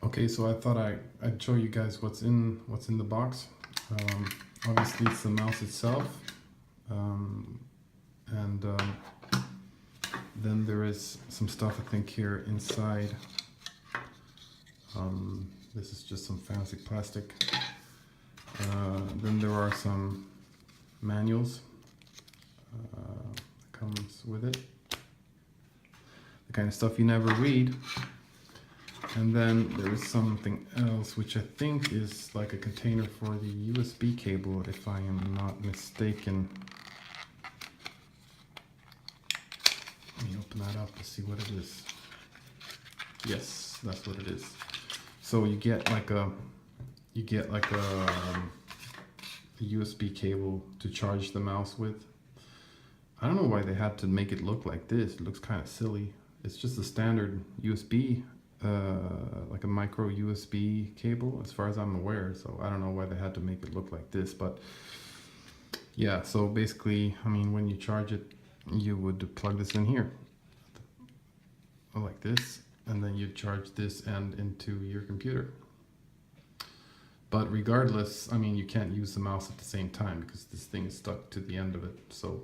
Okay, so I thought I'd show you guys what's in the box. Obviously it's the mouse itself, and then there is some stuff I think here inside. This is just some fancy plastic. Then there are some manuals that comes with it, the kind of stuff you never read. And then there is something else which I think is like a container for the USB cable, if I am not mistaken. Let me open that up to see what it is. Yes, that's what it is. So you get like a USB cable to charge the mouse with. I don't know why they had to make it look like this. It looks kind of silly. It's just a standard USB, like a micro USB cable, as far as I'm aware. So I don't know why they had to make it look like this, but yeah. So basically, I mean, when you charge it, you would plug this in here, like this, and then you charge this end into your computer. But regardless, I mean, you can't use the mouse at the same time because this thing is stuck to the end of it. So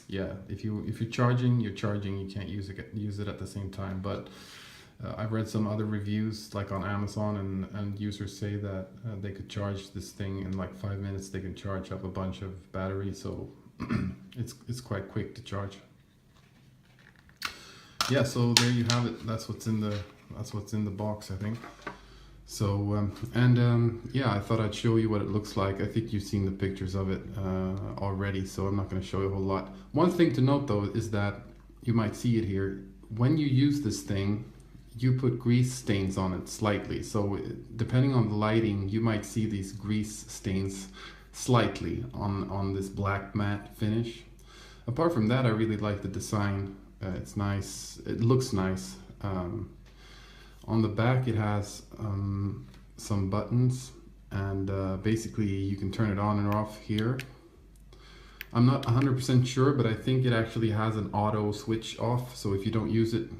yeah, if you're charging, you can't use it at the same time. But I've read some other reviews, like on Amazon, and users say that they could charge this thing in like 5 minutes. They can charge up a bunch of battery, so it's quite quick to charge. Yeah, so there you have it. That's what's in the box, I think. So yeah, I thought I'd show you what it looks like. I think you've seen the pictures of it already, so I'm not going to show you a whole lot. One thing to note though is that you might see it here. When you use this thing, you put grease stains on it slightly. So depending on the lighting, you might see these grease stains slightly on this black matte finish. Apart from that, I really like the design. It's nice. It looks nice. On the back it has some buttons, and basically you can turn it on and off here. I'm not 100% sure, but I think it actually has an auto switch off, so if you don't use it,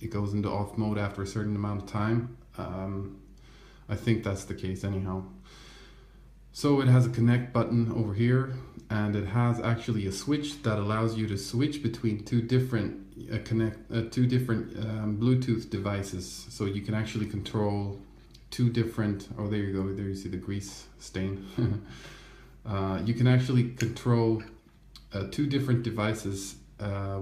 it goes into off mode after a certain amount of time. I think that's the case anyhow. So it has a connect button over here, and it has actually a switch that allows you to switch between two different Bluetooth devices. So you can actually control two different, oh there you go, there you see the grease stain. You can actually control two different devices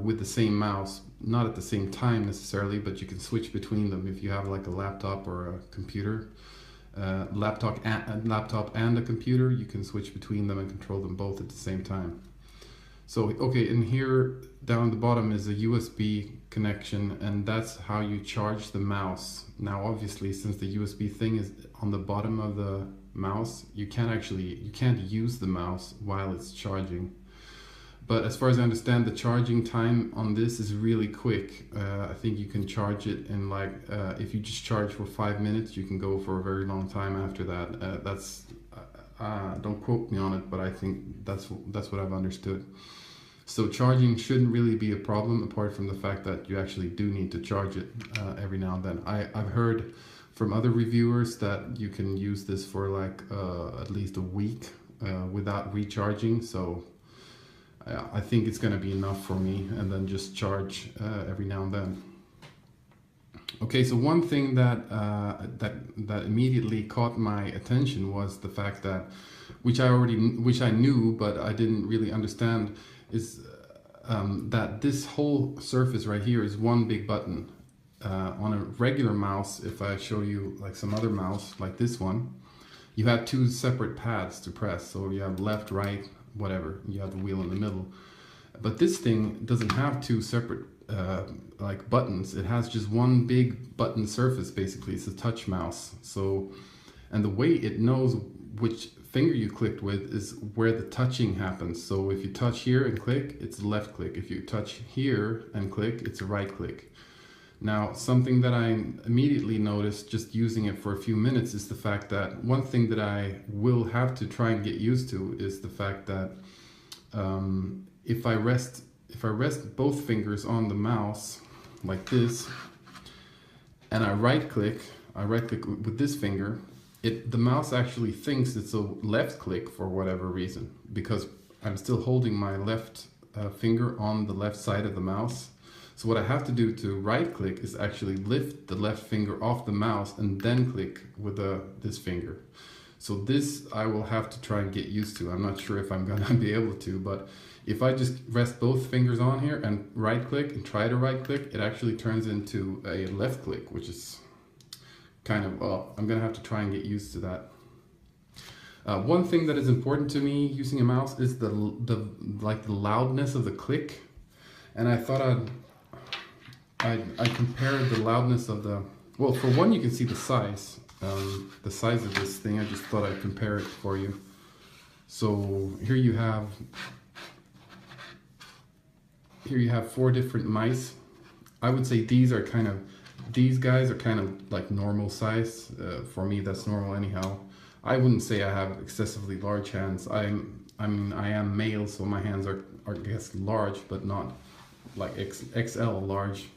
with the same mouse, not at the same time necessarily, but you can switch between them if you have like a laptop or a computer. Laptop and a computer, you can switch between them and control them both at the same time. So okay, and here down the bottom is a USB connection, and that's how you charge the mouse. Now obviously, since the USB thing is on the bottom of the mouse, you can't use the mouse while it's charging. But as far as I understand, the charging time on this is really quick. I think you can charge it in like, if you just charge for 5 minutes, you can go for a very long time after that. Don't quote me on it, but I think that's what I've understood. So charging shouldn't really be a problem, apart from the fact that you actually do need to charge it every now and then. I've heard from other reviewers that you can use this for like at least a week without recharging. So I think it's going to be enough for me, and then just charge every now and then. Okay, so one thing that immediately caught my attention was the fact that, which I knew but I didn't really understand, is that this whole surface right here is one big button. On a regular mouse, if I show you like some other mouse like this one, you have two separate pads to press. So you have left, right, whatever, you have the wheel in the middle. But this thing doesn't have two separate like buttons. It has just one big button surface. Basically it's a touch mouse. So, and the way it knows which finger you clicked with is where the touching happens. So if you touch here and click, it's a left click. If you touch here and click, it's a right click. Now, something that I immediately noticed just using it for a few minutes is the fact that one thing that I will have to try and get used to is the fact that if I rest both fingers on the mouse like this, and I right click, I right click with this finger, the mouse actually thinks it's a left click for whatever reason, because I'm still holding my left finger on the left side of the mouse. So what I have to do to right click is actually lift the left finger off the mouse and then click with this finger. So this I will have to try and get used to. I'm not sure if I'm gonna be able to, but if I just rest both fingers on here and right click and try to right click, it actually turns into a left click, which is kind of, well, I'm gonna have to try and get used to that. One thing that is important to me using a mouse is the loudness of the click, and I thought I compared the loudness of the, well, for one, you can see the size of this thing. I just thought I'd compare it for you. So here you have 4 different mice. I would say these guys are kind of like normal size. For me, that's normal anyhow. I wouldn't say I have excessively large hands. I mean, I am male, so my hands are I guess large, but not like XL large.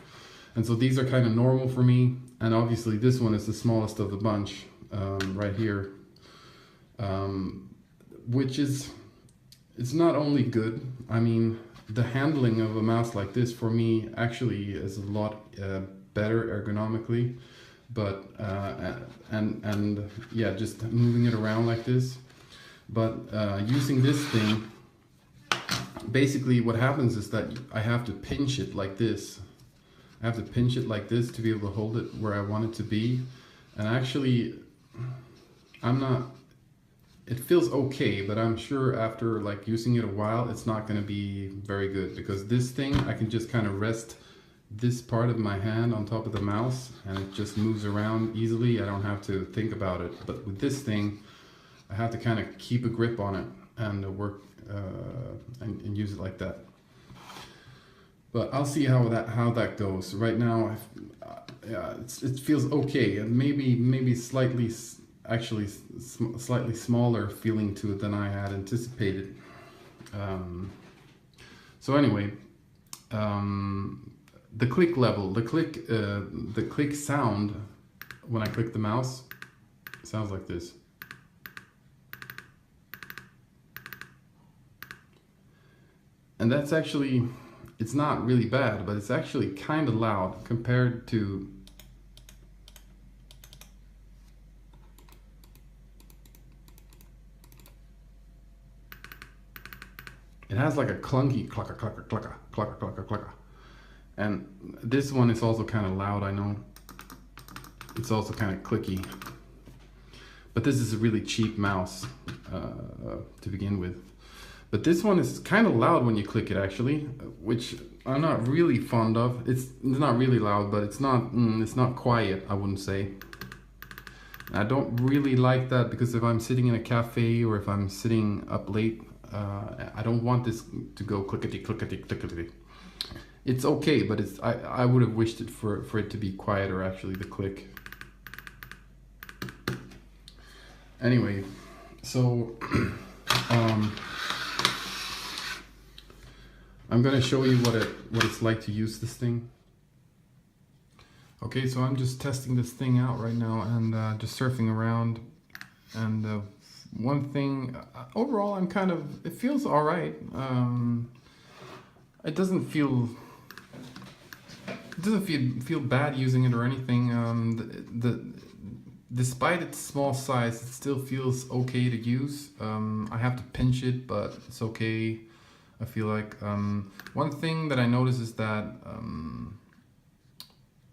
And so these are kind of normal for me. And obviously this one is the smallest of the bunch, right here, which is, it's not only good. I mean, the handling of a mouse like this for me actually is a lot better ergonomically, but and yeah, just moving it around like this. But using this thing, basically what happens is that I have to pinch it like this. I have to pinch it like this to be able to hold it where I want it to be. And actually, it feels okay, but I'm sure after like using it a while, it's not going to be very good, because this thing, I can just kind of rest this part of my hand on top of the mouse and it just moves around easily. I don't have to think about it. But with this thing, I have to kind of keep a grip on it and work and use it like that. But I'll see how that goes. Right now, it feels okay, and maybe slightly smaller feeling to it than I had anticipated. So anyway, the click level, the click sound when I click the mouse sounds like this. And that's actually, it's not really bad, but it's actually kind of loud compared to it has like a clunky clucka clucka clucka clucka clucka clucka. And this one is also kind of loud, I know. It's also kind of clicky. But this is a really cheap mouse to begin with. But this one is kind of loud when you click it, actually, which I'm not really fond of. It's not really loud, but it's not quiet, I wouldn't say. I don't really like that, because if I'm sitting in a cafe or if I'm sitting up late, I don't want this to go clickety clickety clickety. It's okay, but I would have wished it for it to be quieter, actually, the click. Anyway, so I'm gonna show you what it's like to use this thing. Okay, so I'm just testing this thing out right now and just surfing around. And one thing, overall, it feels all right. It doesn't feel bad using it or anything. Despite its small size, it still feels okay to use. I have to pinch it, but it's okay. I feel like one thing that I notice is that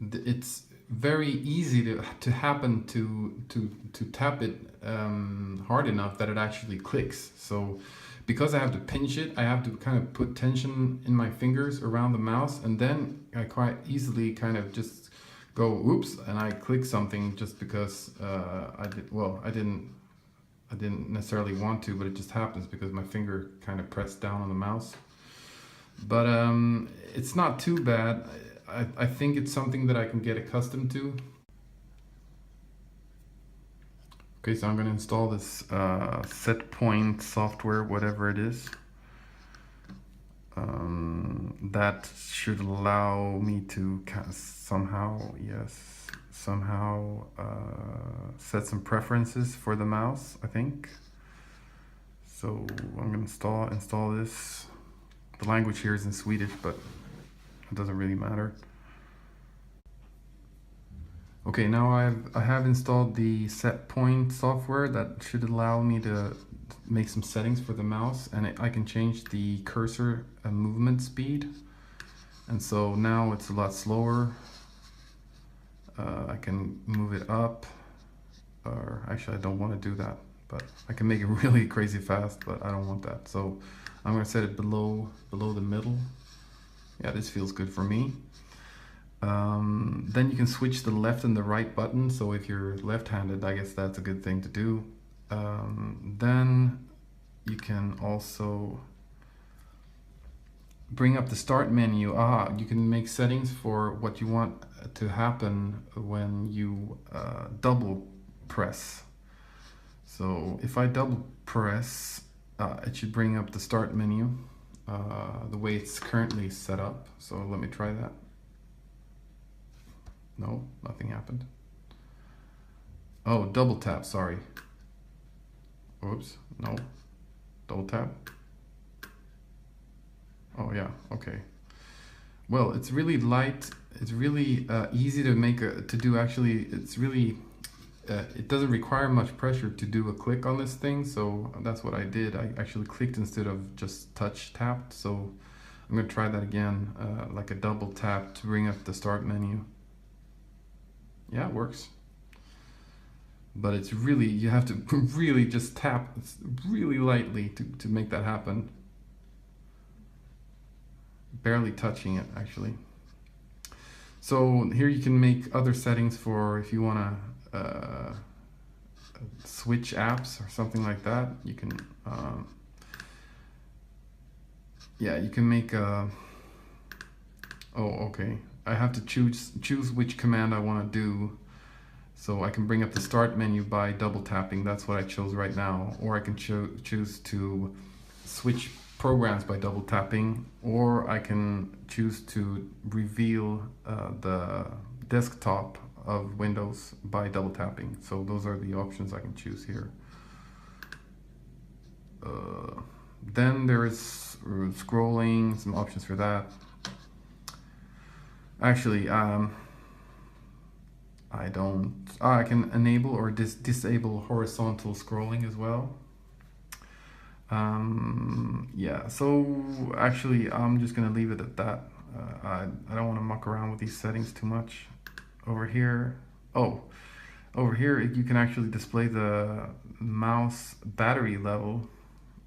it's very easy to happen to tap it hard enough that it actually clicks. So because I have to pinch it, I have to kind of put tension in my fingers around the mouse, and then I quite easily kind of just go whoops, and I click something just because I didn't necessarily want to, but it just happens because my finger kind of pressed down on the mouse. But it's not too bad. I think it's something that I can get accustomed to. Okay, so I'm going to install this set point software, whatever it is. That should allow me to somehow, set some preferences for the mouse, I think. So I'm gonna install this. The language here is in Swedish, but it doesn't really matter. Okay, now I have installed the set point software that should allow me to make some settings for the mouse, and I can change the cursor movement speed. And so now it's a lot slower. I can move it up, or actually I don't want to do that, but I can make it really crazy fast, but I don't want that. So I'm going to set it below the middle. Yeah, this feels good for me. Then you can switch the left and the right button. So if you're left-handed, I guess that's a good thing to do. Then you can also bring up the start menu. You can make settings for what you want to happen when you double press. So if I double press, it should bring up the start menu the way it's currently set up. So let me try that. No, nothing happened. Oh, double tap, sorry. Oops, no. Double tap. Oh yeah, okay. Well, it's really light. It's really easy to make actually. It's really, it doesn't require much pressure to do a click on this thing. So that's what I did. I actually clicked instead of just touch tapped. So I'm gonna try that again, like a double tap to bring up the start menu. Yeah, it works. But it's really, you have to really just tap really lightly to make that happen. Barely touching it, actually. So here you can make other settings for if you want to switch apps or something like that. You can, you can make a, okay. I have to choose which command I want to do. So I can bring up the start menu by double tapping. That's what I chose right now. Or I can choose to switch programs by double tapping, or I can choose to reveal the desktop of Windows by double tapping. So those are the options I can choose here. Then there is scrolling, some options for that. Actually, I can enable or disable horizontal scrolling as well. So actually I'm just gonna leave it at that. I don't want to muck around with these settings too much. Over here you can actually display the mouse battery level,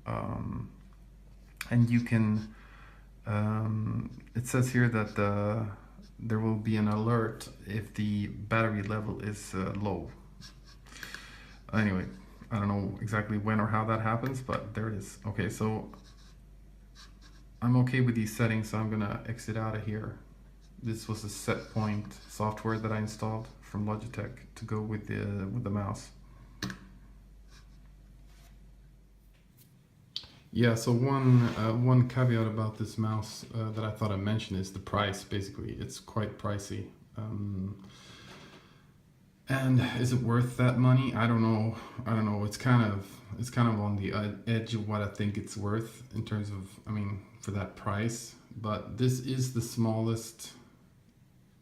and you can it says here that there will be an alert if the battery level is low. Anyway, I don't know exactly when or how that happens, but there it is. Okay, so I'm okay with these settings, so I'm gonna exit out of here. This was a set point software that I installed from Logitech to go with the mouse. Yeah, so one caveat about this mouse that I thought I mentioned is the price. Basically, it's quite pricey. And is it worth that money? I don't know. It's kind of on the edge of what I think it's worth in terms of, for that price. But this is the smallest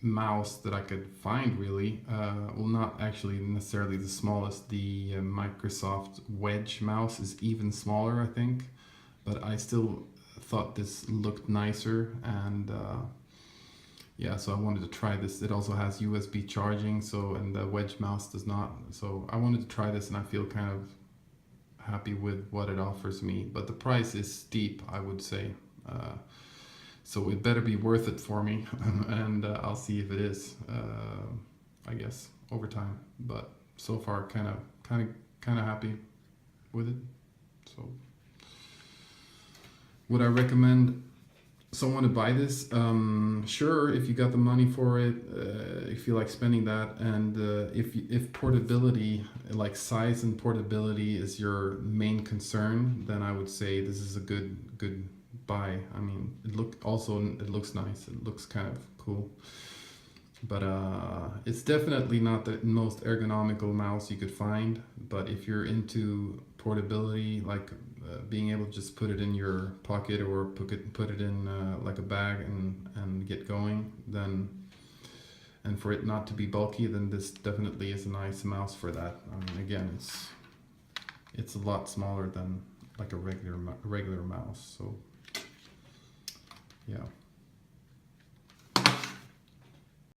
mouse that I could find, really. Well, not actually necessarily the smallest. The Microsoft Wedge mouse is even smaller, I think. But I still thought this looked nicer, and so I wanted to try this. It also has USB charging, and the Wedge mouse does not. So I wanted to try this, and I feel kind of happy with what it offers me. But the price is steep, I would say. So it better be worth it for me, and I'll see if it is. I guess over time. But so far, kind of happy with it. So would I recommend someone to buy this? Sure, if you got the money for it, if you like spending that, and if portability, like size and portability, is your main concern, then I would say this is a good buy. I mean, it looks nice. It looks kind of cool, but it's definitely not the most ergonomical mouse you could find. But if you're into portability, like being able to just put it in your pocket or put it in like a bag and get going, then, and for it not to be bulky, then this definitely is a nice mouse for that. I mean, again, it's a lot smaller than like a regular mouse. So yeah.